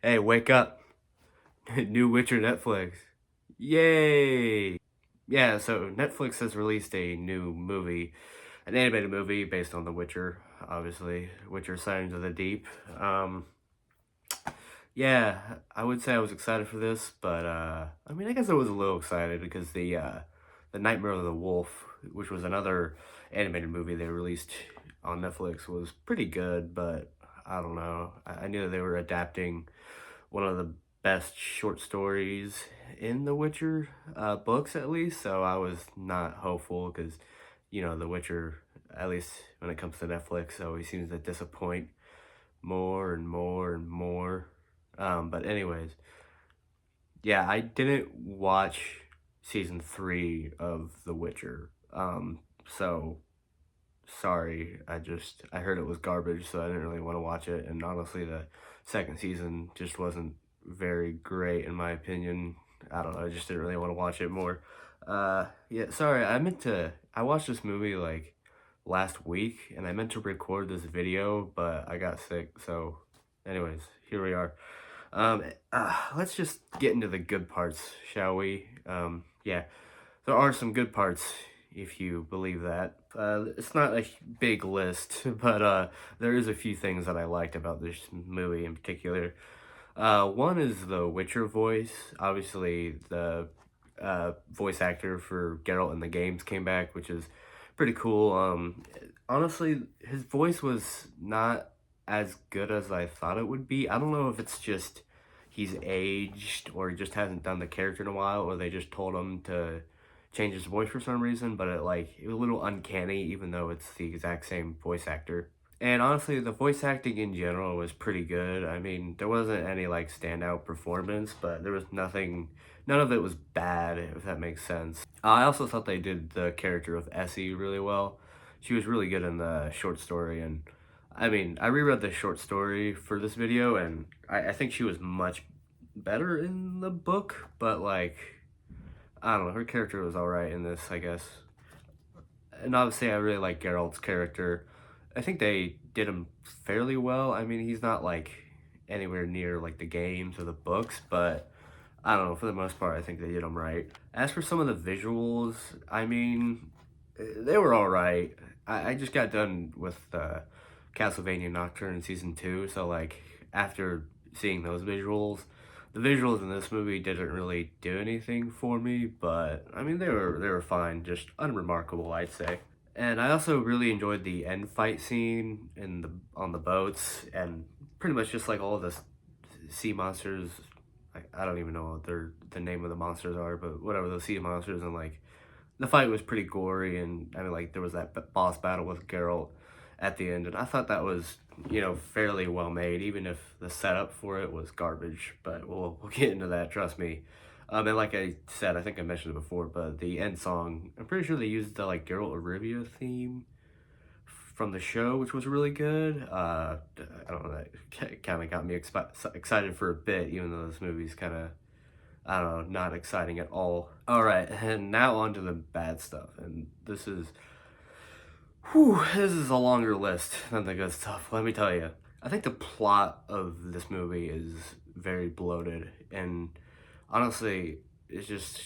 Hey, wake up. New Witcher Netflix. Yay! Yeah, so Netflix has released a new movie, an animated movie based on The Witcher, obviously. Witcher Sirens of the Deep. Um, yeah, I would say I was excited for this, but I mean, I guess I was a little excited because the Nightmare of the Wolf, which was another animated movie they released on Netflix, was pretty good, but I don't know. I knew that they were adapting one of the best short stories in the Witcher books, at least. So I was not hopeful because, The Witcher, at least when it comes to Netflix, always seems to disappoint more and more and more. But anyways, yeah, I didn't watch season 3 of The Witcher. So sorry. I heard it was garbage, so I didn't really want to watch it. And honestly, the second season just wasn't very great in my opinion. I don't know. I just didn't really want to watch it more. Yeah, sorry. I watched this movie like last week, and I meant to record this video, but I got sick. So, anyways, here we are. Um, let's just get into the good parts, shall we? Yeah, there are some good parts, if you believe that. It's not a big list, but there is a few things that I liked about this movie in particular. One is the Witcher voice. Obviously, the voice actor for Geralt in the games came back, which is pretty cool. Honestly, his voice was not as good as I thought it would be. I don't know if it's just he's aged or he just hasn't done the character in a while, or they just told him to change his voice for some reason. But it was a little uncanny, even though it's the exact same voice actor. And honestly, the voice acting in general was pretty good. I mean, there wasn't any like standout performance, but there was nothing, none of it was bad, if that makes sense. I also thought they did the character of Essie really well. She was really good in the short story, and I mean, I reread the short story for this video, and I think she was much better in the book, but like, I don't know, her character was alright in this, I guess. And obviously, I really like Geralt's character. I think they did him fairly well. I mean, he's not like anywhere near like the games or the books, but I don't know. For the most part, I think they did him right. As for some of the visuals, I mean, they were all right. I just got done with Castlevania Nocturne season 2, so like after seeing those visuals, the visuals in this movie didn't really do anything for me, but I mean they were fine, just unremarkable, I'd say. And I also really enjoyed the end fight scene in the on the boats, and pretty much just like all the sea monsters. I don't even know what the name of the monsters are, but whatever, those sea monsters, and like the fight was pretty gory, and I mean like there was that boss battle with Geralt at the end, and I thought that was fairly well made, even if the setup for it was garbage. But we'll get into that, trust me. And like I said, I think I mentioned it before, but the end song, I'm pretty sure they used the like Geralt of Rivia theme from the show, which was really good. I don't know, that kind of got me excited for a bit, even though this movie's kind of, I don't know, not exciting at all. All right, and now on to the bad stuff, and this is a longer list than the good stuff, let me tell you. I think the plot of this movie is very bloated, and honestly, it's just,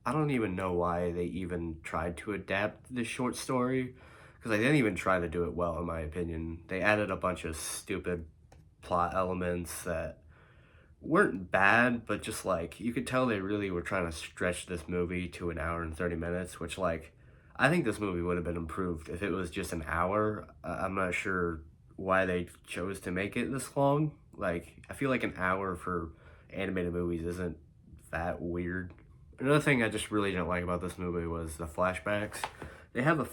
I don't even know why they even tried to adapt this short story, because they didn't even try to do it well, in my opinion. They added a bunch of stupid plot elements that weren't bad, but just like you could tell they really were trying to stretch this movie to an hour and 30 minutes, which like I think this movie would have been improved if it was just an hour. I'm not sure why they chose to make it this long. Like I feel like an hour for animated movies isn't that weird. Another thing I just really didn't like about this movie was the flashbacks. They have a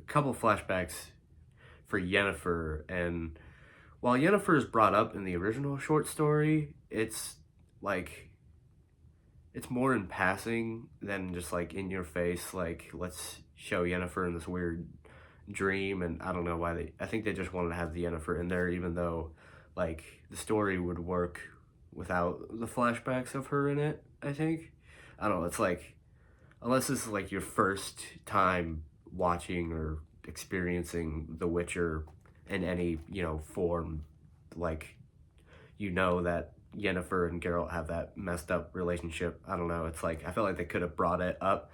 couple flashbacks for Yennefer, and while Yennefer is brought up in the original short story, like it's more in passing than just like in your face. Like let's show Yennefer in this weird dream, and I don't know why I think they just wanted to have the Yennefer in there, even though like the story would work without the flashbacks of her in it. I think I don't know. It's like unless this is like your first time watching or experiencing The Witcher in any form, like you know that Yennefer and Geralt have that messed up relationship. I don't know. It's like I feel like they could have brought it up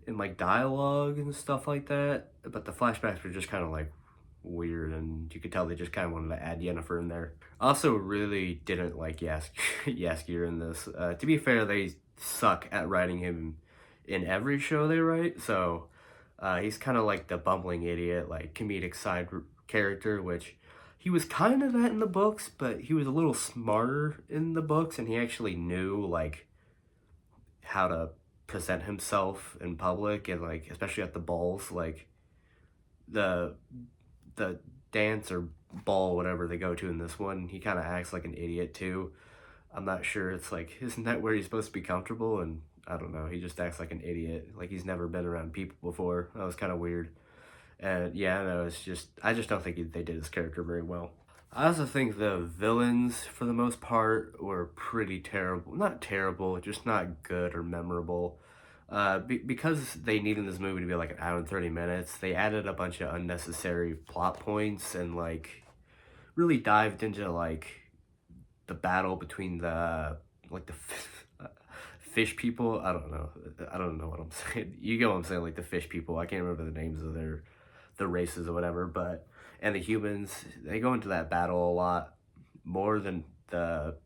in like dialogue and stuff like that, but the flashbacks were just kind of like weird, and you could tell they just kind of wanted to add Yennefer in there. I also really didn't like Yaskier in this. To be fair, they suck at writing him in every show they write, so he's kind of like the bumbling idiot, like comedic character, which he was kind of that in the books, but he was a little smarter in the books, and he actually knew like how to present himself in public, and like especially at the balls, like the the dance or ball, whatever they go to in this one, he kind of acts like an idiot too. I'm not sure. It's like, isn't that where he's supposed to be comfortable? And I don't know. He just acts like an idiot, like he's never been around people before. That was kind of weird. And yeah, no, it's just I just don't think they did his character very well. I also think the villains, for the most part, were pretty terrible. Not terrible, just not good or memorable. Because they needed this movie to be like an hour and 30 minutes, they added a bunch of unnecessary plot points and like really dived into like the battle between the like the fish people. I don't know what I'm saying. You get what I'm saying, like the fish people. I can't remember the names of the races or whatever, but and the humans, they go into that battle a lot more than the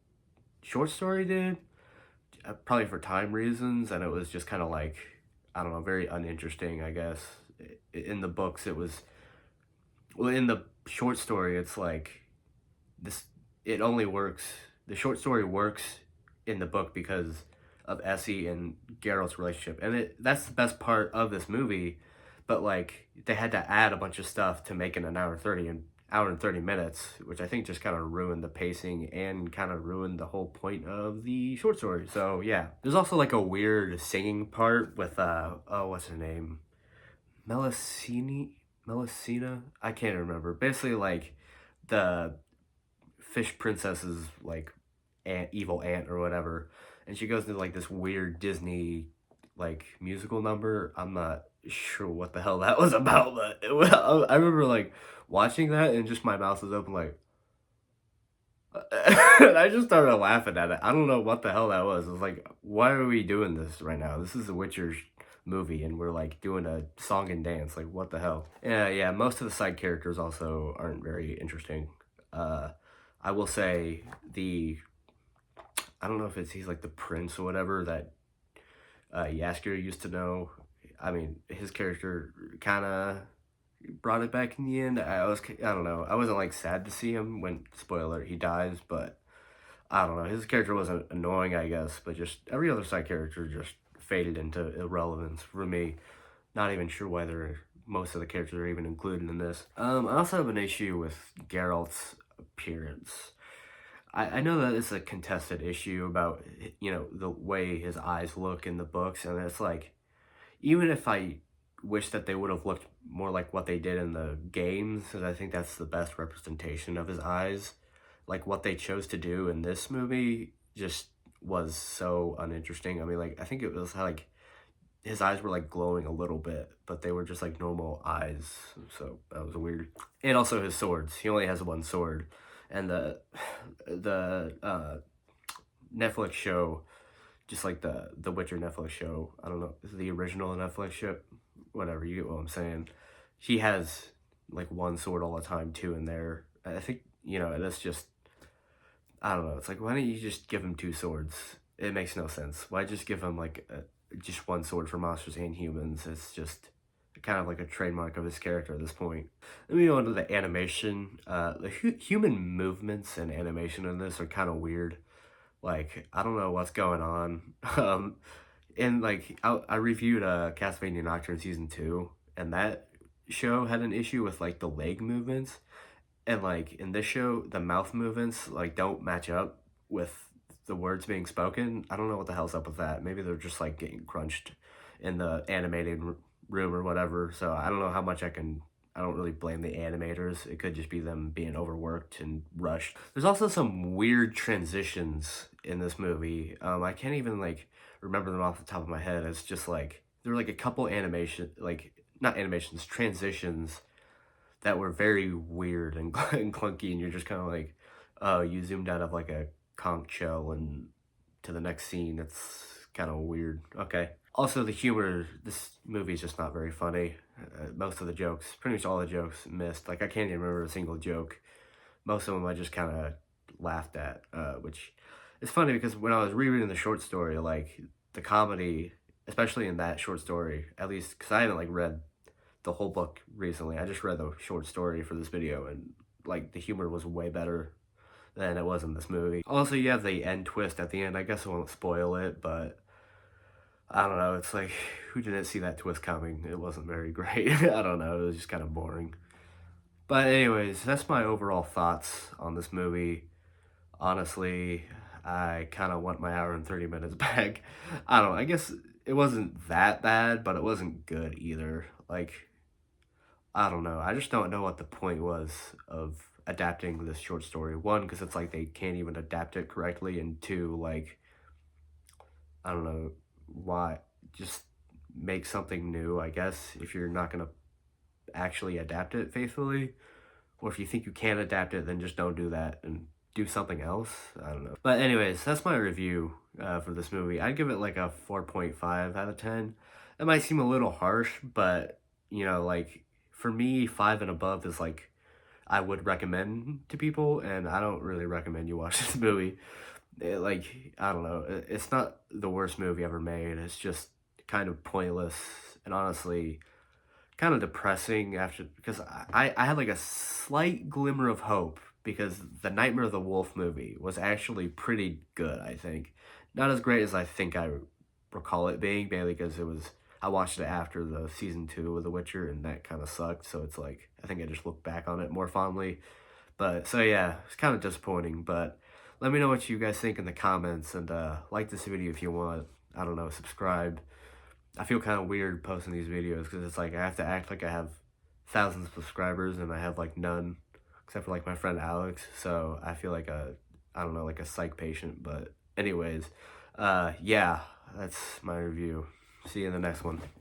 short story did, probably for time reasons, and it was just kind of like, I don't know, very uninteresting, I guess. In the books, it was, well, in the short story, it's like this, it only works, the short story works in the book because of Essie and Geralt's relationship, and that's the best part of this movie. But like they had to add a bunch of stuff to make it an hour and 30 minutes, which I think just kind of ruined the pacing and kind of ruined the whole point of the short story. So yeah, there's also like a weird singing part with oh, what's her name, Melusina, I can't remember. Basically like the fish princess's like evil aunt or whatever, and she goes into like this weird Disney like musical number. I'm not sure what the hell that was about, but I remember like watching that and just my mouth was open like and I just started laughing at it. I don't know what the hell that was. It was like, why are we doing this right now? This is a Witcher movie and we're like doing a song and dance. Like what the hell? Yeah, most of the side characters also aren't very interesting. Uh I will say I don't know if he's like the prince or whatever that Yasker used to know. I mean, his character kind of brought it back in the end. I don't know. I wasn't like sad to see him when, spoiler alert, he dies, but I don't know. His character wasn't annoying, I guess, but just every other side character just faded into irrelevance for me. Not even sure whether most of the characters are even included in this. I also have an issue with Geralt's appearance. I know that it's a contested issue about, you know, the way his eyes look in the books, and it's like, even if I wish that they would have looked more like what they did in the games, because I think that's the best representation of his eyes, like what they chose to do in this movie just was so uninteresting. I mean, like, I think it was like his eyes were like glowing a little bit, but they were just like normal eyes, so that was weird. And also his swords. He only has one sword, and the Netflix show, just like the Witcher Netflix show. I don't know, the original Netflix show, whatever. You get what I'm saying. He has like one sword all the time too in there. I think, you know, that's just, I don't know. It's like, why don't you just give him two swords? It makes no sense. Why just give him like just one sword for monsters and humans? It's just kind of like a trademark of his character at this point. Then we go into the animation. The human movements and animation in this are kind of weird. Like, I don't know what's going on. And like, I reviewed Castlevania Nocturne Season 2, and that show had an issue with like the leg movements. And like in this show, the mouth movements like don't match up with the words being spoken. I don't know what the hell's up with that. Maybe they're just like getting crunched in the animated room or whatever. So I don't know how much I don't really blame the animators. It could just be them being overworked and rushed. There's also some weird transitions in this movie. I can't even like remember them off the top of my head. It's just like there were like a couple not animations, transitions that were very weird and, and clunky, and you're just kind of like, oh, you zoomed out of like a conch shell and to the next scene. It's kind of weird. Okay. Also, the humor, this movie is just not very funny. Most of the jokes, pretty much all the jokes missed. Like, I can't even remember a single joke. Most of them I just kind of laughed at, which is funny because when I was rereading the short story, like, the comedy, especially in that short story, at least, because I haven't, like, read the whole book recently. I just read the short story for this video, and, like, the humor was way better than it was in this movie. Also, you have the end twist at the end. I guess I won't spoil it, but I don't know. It's like, who didn't see that twist coming? It wasn't very great. I don't know. It was just kind of boring. But anyways, that's my overall thoughts on this movie. Honestly, I kind of want my hour and 30 minutes back. I don't know. I guess it wasn't that bad, but it wasn't good either. Like, I don't know. I just don't know what the point was of adapting this short story. One, because it's like they can't even adapt it correctly, and two, like, I don't know why. Just make something new, I guess, if you're not gonna actually adapt it faithfully. Or if you think you can adapt it, then just don't do that and do something else. I don't know. But anyways, that's my review for this movie. I'd give it like a 4.5 out of 10. It might seem a little harsh, but, you know, like, for me, 5 and above is like, I would recommend to people, and I don't really recommend you watch this movie. Like, I don't know. It's not the worst movie ever made. It's just kind of pointless, and honestly, kind of depressing after, because I had like a slight glimmer of hope because the Nightmare of the Wolf movie was actually pretty good, I think. Not as great as I think I recall it being, mainly because I watched it after the season 2 of The Witcher, and that kind of sucked, so it's like, I think I just look back on it more fondly. But, so yeah, it's kind of disappointing, but let me know what you guys think in the comments, and like this video if you want. I don't know, subscribe. I feel kind of weird posting these videos because it's like I have to act like I have thousands of subscribers and I have like none, except for like my friend Alex. So I feel like I don't know, like a psych patient. But anyways, yeah, that's my review. See you in the next one.